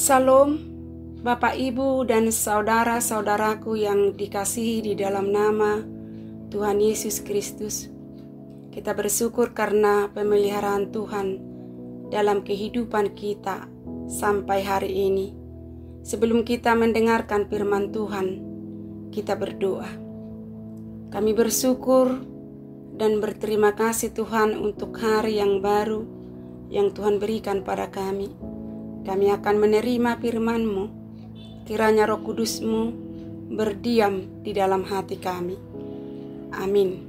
Salam, Bapak, Ibu, dan saudara-saudaraku yang dikasihi di dalam nama Tuhan Yesus Kristus. Kita bersyukur karena pemeliharaan Tuhan dalam kehidupan kita sampai hari ini. Sebelum kita mendengarkan firman Tuhan, kita berdoa. Kami bersyukur dan berterima kasih Tuhan untuk hari yang baru yang Tuhan berikan pada kami. Kami akan menerima firman-Mu. Kiranya Roh Kudus-Mu berdiam di dalam hati kami. Amin.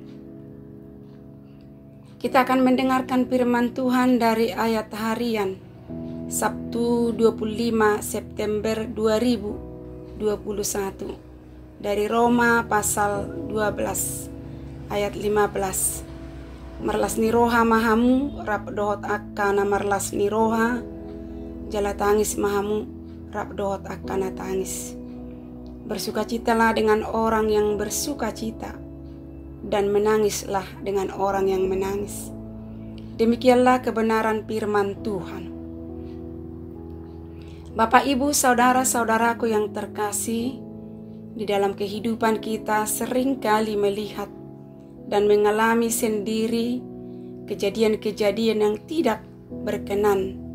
Kita akan mendengarkan firman Tuhan dari ayat harian Sabtu 25 September 2021 dari Roma pasal 12 ayat 15. Marlas ni roha mahamu rap dohot akkana marlas ni roha jala tangis mahamu rap dohot akkana tangis. Bersukacitalah dengan orang yang bersukacita, dan menangislah dengan orang yang menangis. Demikianlah kebenaran firman Tuhan. Bapak, Ibu, saudara-saudaraku yang terkasih, di dalam kehidupan kita seringkali melihat dan mengalami sendiri kejadian-kejadian yang tidak berkenan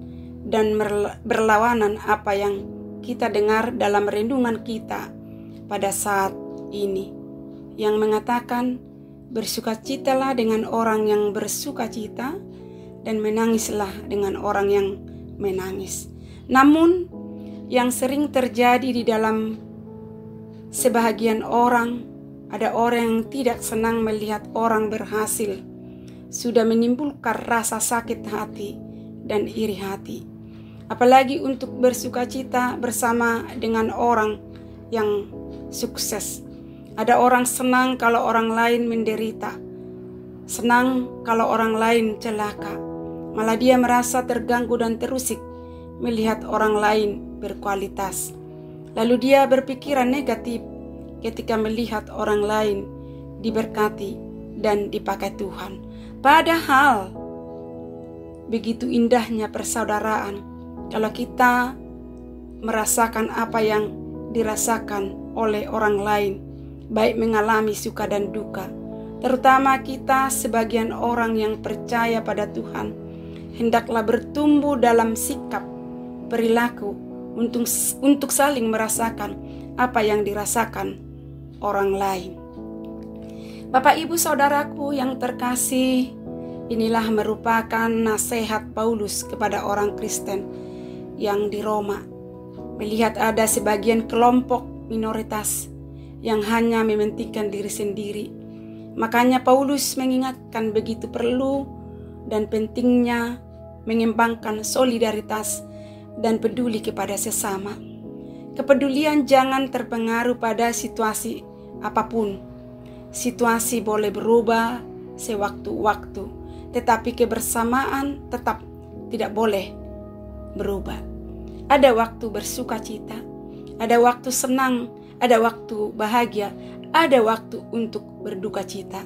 dan berlawanan apa yang kita dengar dalam renungan kita pada saat ini, yang mengatakan bersukacitalah dengan orang yang bersukacita dan menangislah dengan orang yang menangis. Namun yang sering terjadi di dalam sebahagian orang, ada orang yang tidak senang melihat orang berhasil, sudah menimbulkan rasa sakit hati dan iri hati. Apalagi untuk bersukacita bersama dengan orang yang sukses. Ada orang senang kalau orang lain menderita, senang kalau orang lain celaka. Malah dia merasa terganggu dan terusik melihat orang lain berkualitas. Lalu dia berpikiran negatif ketika melihat orang lain diberkati dan dipakai Tuhan. Padahal begitu indahnya persaudaraan kalau kita merasakan apa yang dirasakan oleh orang lain, baik mengalami suka dan duka. Terutama kita sebagian orang yang percaya pada Tuhan, hendaklah bertumbuh dalam sikap perilaku untuk saling merasakan apa yang dirasakan orang lain. Bapak, Ibu, saudaraku yang terkasih, inilah merupakan nasihat Paulus kepada orang Kristen yang di Roma. Melihat ada sebagian kelompok minoritas yang hanya mementingkan diri sendiri. Makanya Paulus mengingatkan begitu perlu dan pentingnya mengembangkan solidaritas dan peduli kepada sesama. Kepedulian jangan terpengaruh pada situasi apapun. Situasi boleh berubah sewaktu-waktu, tetapi kebersamaan tetap tidak boleh berubah. Ada waktu bersuka cita, ada waktu senang, ada waktu bahagia, ada waktu untuk berduka cita.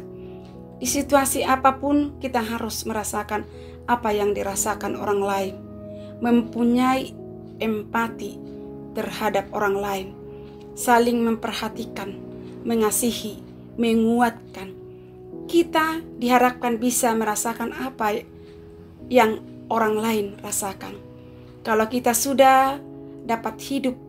Di situasi apapun kita harus merasakan apa yang dirasakan orang lain, mempunyai empati terhadap orang lain, saling memperhatikan, mengasihi, menguatkan. Kita diharapkan bisa merasakan apa yang orang lain rasakan. Kalau kita sudah dapat hidup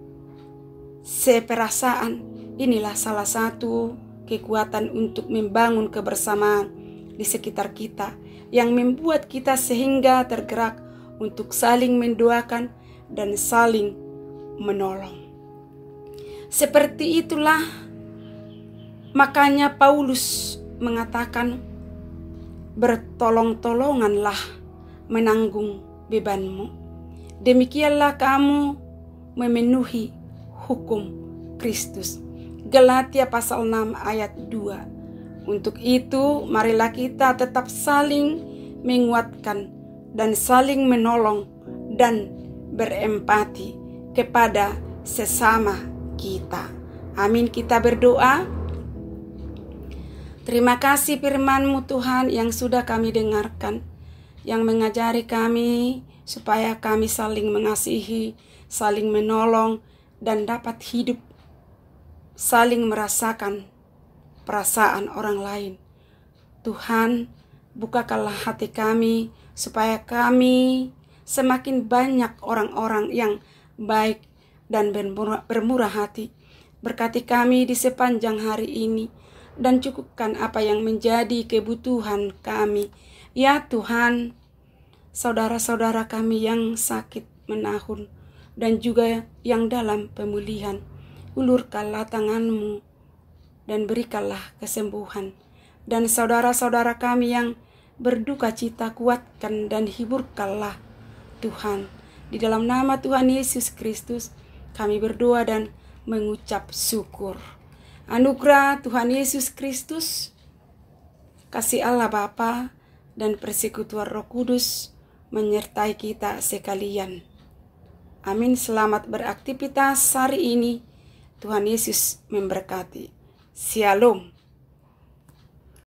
seperasaan, inilah salah satu kekuatan untuk membangun kebersamaan di sekitar kita, yang membuat kita sehingga tergerak untuk saling mendoakan dan saling menolong. Seperti itulah makanya Paulus mengatakan, bertolong-tolonganlah menanggung bebanmu. Demikianlah kamu memenuhi hukum Kristus. Galatia pasal 6 ayat 2. Untuk itu marilah kita tetap saling menguatkan dan saling menolong dan berempati kepada sesama kita. Amin. Kita berdoa. Terima kasih firman-Mu Tuhan yang sudah kami dengarkan, yang mengajari kami supaya kami saling mengasihi, saling menolong, dan dapat hidup saling merasakan perasaan orang lain. Tuhan, bukakanlah hati kami supaya kami semakin banyak orang-orang yang baik dan bermurah hati. Berkati kami di sepanjang hari ini dan cukupkan apa yang menjadi kebutuhan kami. Ya Tuhan, saudara-saudara kami yang sakit menahun dan juga yang dalam pemulihan, ulurkanlah tangan-Mu dan berikanlah kesembuhan. Dan saudara-saudara kami yang berduka cita, kuatkan dan hiburkanlah Tuhan. Di dalam nama Tuhan Yesus Kristus kami berdoa dan mengucap syukur. Anugerah Tuhan Yesus Kristus, kasih Allah Bapa dan persekutuan Roh Kudus menyertai kita sekalian. Amin. Selamat beraktivitas hari ini. Tuhan Yesus memberkati. Shalom.